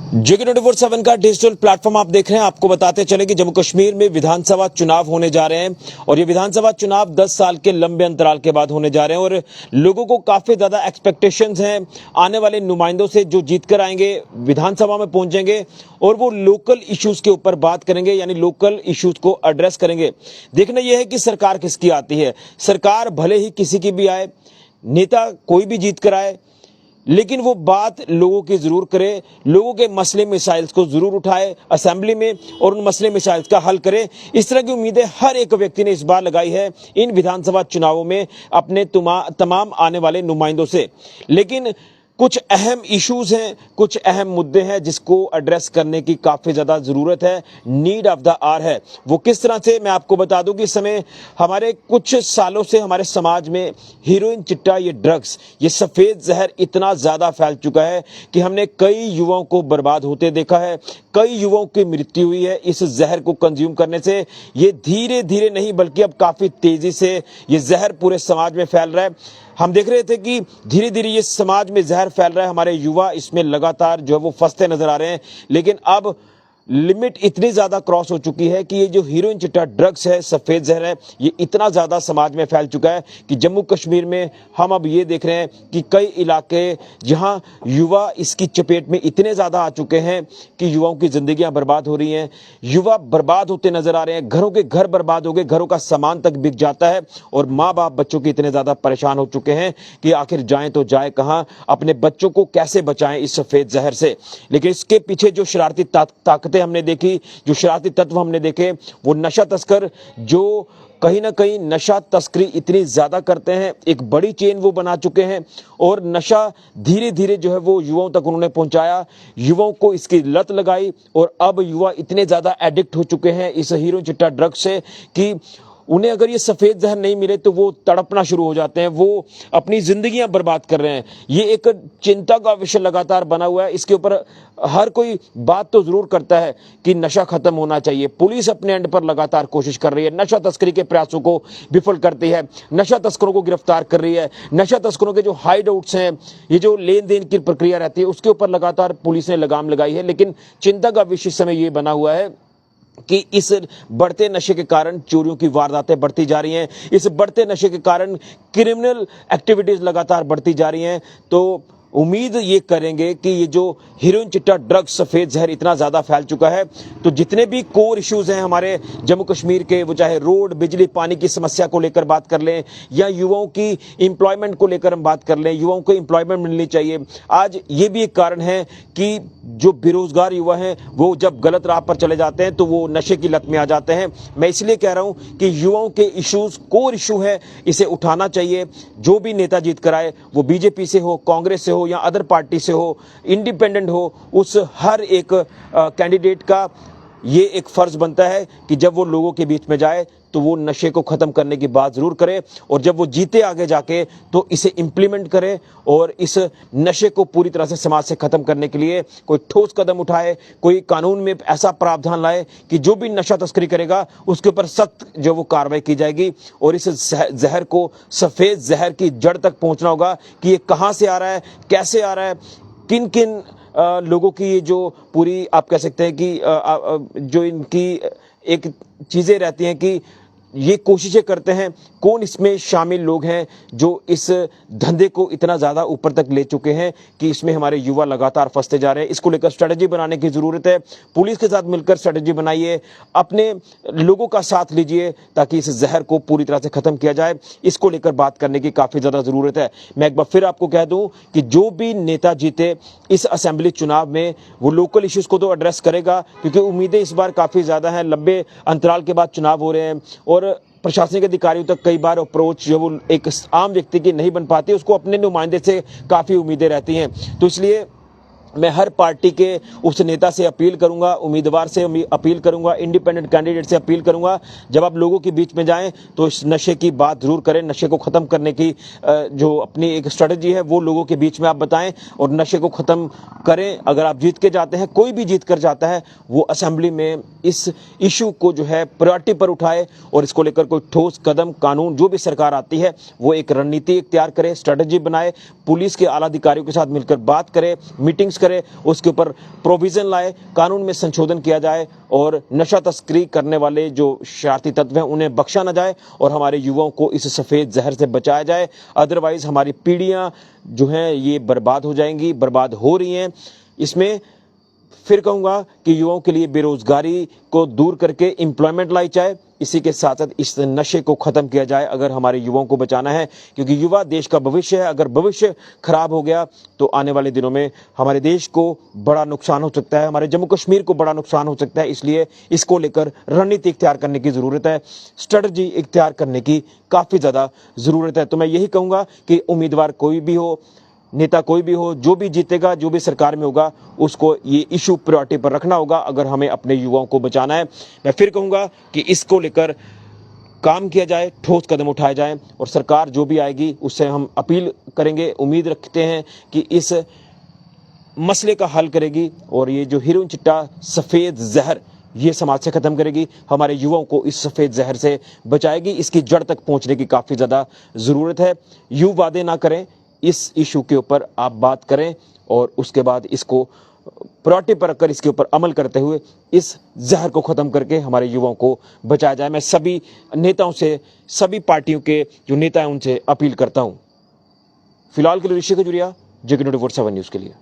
जेके 24/7 का digital platform आप देख रहे हैं। आपको बताते चले कि जम्मू कश्मीर में विधानसभा चुनाव होने जा रहे हैं और ये विधानसभा चुनाव 10 साल के लंबे अंतराल के बाद होने जा रहे हैं और लोगों को काफी ज्यादा एक्सपेक्टेशंस हैं आने वाले नुमाइंदों से जो जीतकर आएंगे, विधानसभा में पहुंचेंगे और वो लोकल इश्यूज के ऊपर बात करेंगे, यानी लोकल इश्यूज को एड्रेस करेंगे। देखना यह है कि सरकार किसकी आती है। सरकार भले ही किसी की भी आए, नेता कोई भी जीत कर आए, लेकिन वो बात लोगों की जरूर करे, लोगों के मसले मिसाइल्स को जरूर उठाए असेंबली में और उन मसले मिसाइल्स का हल करे। इस तरह की उम्मीदें हर एक व्यक्ति ने इस बार लगाई है इन विधानसभा चुनावों में अपने तमाम आने वाले नुमाइंदों से। लेकिन कुछ अहम इश्यूज हैं, कुछ अहम मुद्दे हैं जिसको एड्रेस करने की काफी ज्यादा जरूरत है, नीड ऑफ द आवर है। वो किस तरह से, मैं आपको बता दूं कि इस समय हमारे कुछ सालों से हमारे समाज में हीरोइन, चिट्टा, ये ड्रग्स, ये सफेद जहर इतना ज्यादा फैल चुका है कि हमने कई युवाओं को बर्बाद होते देखा है, कई युवाओं की मृत्यु हुई है इस जहर को कंज्यूम करने से। ये धीरे धीरे नहीं बल्कि अब काफी तेजी से ये जहर पूरे समाज में फैल रहा है। हम देख रहे थे कि धीरे धीरे ये समाज में जहर फैल रहा है, हमारे युवा इसमें लगातार जो है वो फंसते नजर आ रहे हैं। लेकिन अब लिमिट इतनी ज्यादा क्रॉस हो चुकी है कि ये जो हीरोइन, चिट्टा, ड्रग्स है, सफेद जहर है, ये इतना ज्यादा समाज में फैल चुका है कि जम्मू कश्मीर में हम अब ये देख रहे हैं कि कई इलाके जहां युवा इसकी चपेट में इतने ज्यादा आ चुके हैं कि युवाओं की जिंदगियां बर्बाद हो रही हैं, युवा बर्बाद होते नजर आ रहे हैं, घरों के घर बर्बाद हो गए, घरों का सामान तक बिक जाता है और माँ बाप बच्चों की इतने ज्यादा परेशान हो चुके हैं कि आखिर जाएं तो जाए कहां, अपने बच्चों को कैसे बचाएं इस सफेद जहर से। लेकिन इसके पीछे जो शरारती ताकतें हमने देखी, जो शरारती तत्व हमने देखे, वो नशा तस्कर जो कहीं ना कहीं नशा तस्करी इतनी ज्यादा करते हैं, एक बड़ी चेन वो बना चुके हैं और नशा धीरे धीरे जो है वो युवाओं तक उन्होंने पहुंचाया, युवाओं को इसकी लत लगाई और अब युवा इतने ज्यादा एडिक्ट हो चुके हैं इस हीरो, चिट्टा, ड्रग्स से कि उन्हें अगर ये सफेद जहर नहीं मिले तो वो तड़पना शुरू हो जाते हैं, वो अपनी जिंदगियां बर्बाद कर रहे हैं। ये एक चिंता का विषय लगातार बना हुआ है। इसके ऊपर हर कोई बात तो जरूर करता है कि नशा खत्म होना चाहिए। पुलिस अपने एंड पर लगातार कोशिश कर रही है, नशा तस्करी के प्रयासों को विफल करती है, नशा तस्करों को गिरफ्तार कर रही है, नशा तस्करों के जो हाइड आउट्स हैं, ये जो लेन देन की प्रक्रिया रहती है उसके ऊपर लगातार पुलिस ने लगाम लगाई है। लेकिन चिंता का विषय समय ये बना हुआ है कि इस बढ़ते नशे के कारण चोरियों की वारदातें बढ़ती जा रही हैं, इस बढ़ते नशे के कारण क्रिमिनल एक्टिविटीज लगातार बढ़ती जा रही हैं। तो उम्मीद ये करेंगे कि ये जो हीरोइन, चिट्टा, ड्रग्स, सफेद जहर इतना ज्यादा फैल चुका है तो जितने भी कोर इश्यूज हैं हमारे जम्मू कश्मीर के, वो चाहे रोड, बिजली, पानी की समस्या को लेकर बात कर लें या युवाओं की एम्प्लॉयमेंट को लेकर हम बात कर लें, युवाओं को एम्प्लॉयमेंट मिलनी चाहिए। आज ये भी एक कारण है कि जो बेरोजगार युवा हैं वो जब गलत राह पर चले जाते हैं तो वो नशे की लत में आ जाते हैं। मैं इसलिए कह रहा हूं कि युवाओं के इश्यूज कोर इशू है, इसे उठाना चाहिए। जो भी नेता जीत कर आए, वो बीजेपी से हो, कांग्रेस से हो या अदर पार्टी से हो, इंडिपेंडेंट हो, उस हर एक कैंडिडेट का ये एक फर्ज बनता है कि जब वो लोगों के बीच में जाए तो वो नशे को खत्म करने की बात जरूर करे और जब वो जीते आगे जाके तो इसे इंप्लीमेंट करे और इस नशे को पूरी तरह से समाज से खत्म करने के लिए कोई ठोस कदम उठाए, कोई कानून में ऐसा प्रावधान लाए कि जो भी नशा तस्करी करेगा उसके ऊपर सख्त जो वो कार्रवाई की जाएगी और इस जहर को, सफेद जहर की जड़ तक पहुंचना होगा कि ये कहां से आ रहा है, कैसे आ रहा है, किन किन लोगों की ये जो पूरी आप कह सकते हैं कि जो इनकी एक चीजें रहती हैं कि ये कोशिशें करते हैं, कौन इसमें शामिल लोग हैं जो इस धंधे को इतना ज्यादा ऊपर तक ले चुके हैं कि इसमें हमारे युवा लगातार फंसते जा रहे हैं। इसको लेकर स्ट्रेटजी बनाने की जरूरत है। पुलिस के साथ मिलकर स्ट्रेटजी बनाइए, अपने लोगों का साथ लीजिए ताकि इस जहर को पूरी तरह से खत्म किया जाए। इसको लेकर बात करने की काफी ज्यादा जरूरत है। मैं एक बार फिर आपको कह दूं कि जो भी नेता जीते इस असेंबली चुनाव में वो लोकल इश्यूज को तो एड्रेस करेगा, क्योंकि उम्मीदें इस बार काफी ज्यादा हैं। लंबे अंतराल के बाद चुनाव हो रहे हैं और प्रशासनिक अधिकारियों तक कई बार अप्रोच जो वो एक आम व्यक्ति की नहीं बन पाती, उसको अपने नुमाइंदे से काफी उम्मीदें रहती हैं। तो इसलिए मैं हर पार्टी के उस नेता से अपील करूंगा, उम्मीदवार से अपील करूंगा, इंडिपेंडेंट कैंडिडेट से अपील करूंगा, जब आप लोगों के बीच में जाएं तो इस नशे की बात जरूर करें। नशे को खत्म करने की जो अपनी एक स्ट्रेटजी है वो लोगों के बीच में आप बताएं और नशे को खत्म करें। अगर आप जीत के जाते हैं, कोई भी जीत कर जाता है, वो असेंबली में इस इशू को जो है प्रायोरिटी पर उठाए और इसको लेकर कोई ठोस कदम, कानून, जो भी सरकार आती है वो एक रणनीति तैयार करे, स्ट्रेटजी बनाए, पुलिस के आला अधिकारियों के साथ मिलकर बात करे, मीटिंग्स कोशिश करें, उसके ऊपर प्रोविजन लाए, कानून में संशोधन किया जाए और नशा तस्करी करने वाले जो शरारती तत्व हैं उन्हें बख्शा न जाए और हमारे युवाओं को इस सफ़ेद जहर से बचाया जाए। अदरवाइज हमारी पीढ़ियां जो हैं ये बर्बाद हो जाएंगी, बर्बाद हो रही हैं। इसमें फिर कहूंगा कि युवाओं के लिए बेरोजगारी को दूर करके एम्प्लॉयमेंट लाई जाए, इसी के साथ साथ इस नशे को खत्म किया जाए अगर हमारे युवाओं को बचाना है, क्योंकि युवा देश का भविष्य है। अगर भविष्य खराब हो गया तो आने वाले दिनों में हमारे देश को बड़ा नुकसान हो सकता है, हमारे जम्मू कश्मीर को बड़ा नुकसान हो सकता है। इसलिए इसको लेकर रणनीति इख्तियार करने की जरूरत है, स्ट्रेटजी इख्तियार करने की काफी ज्यादा जरूरत है। तो मैं यही कहूंगा कि उम्मीदवार कोई भी हो, नेता कोई भी हो, जो भी जीतेगा, जो भी सरकार में होगा, उसको ये इशू प्रायोरिटी पर रखना होगा अगर हमें अपने युवाओं को बचाना है। मैं फिर कहूंगा कि इसको लेकर काम किया जाए, ठोस कदम उठाए जाए और सरकार जो भी आएगी उससे हम अपील करेंगे, उम्मीद रखते हैं कि इस मसले का हल करेगी और ये जो हेरोइन चिट्टा सफ़ेद जहर ये समाज से खत्म करेगी, हमारे युवाओं को इस सफ़ेद जहर से बचाएगी। इसकी जड़ तक पहुंचने की काफ़ी ज़्यादा ज़रूरत है। यूँ वादे ना करें, इस इशू के ऊपर आप बात करें और उसके बाद इसको प्रायोरिटी पर रखकर इसके ऊपर अमल करते हुए इस जहर को खत्म करके हमारे युवाओं को बचाया जाए। मैं सभी नेताओं से, सभी पार्टियों के जो नेता हैं उनसे अपील करता हूं। फिलहाल के लिए ऋषि खजुरिया, JK24/7 न्यूज़ के लिए।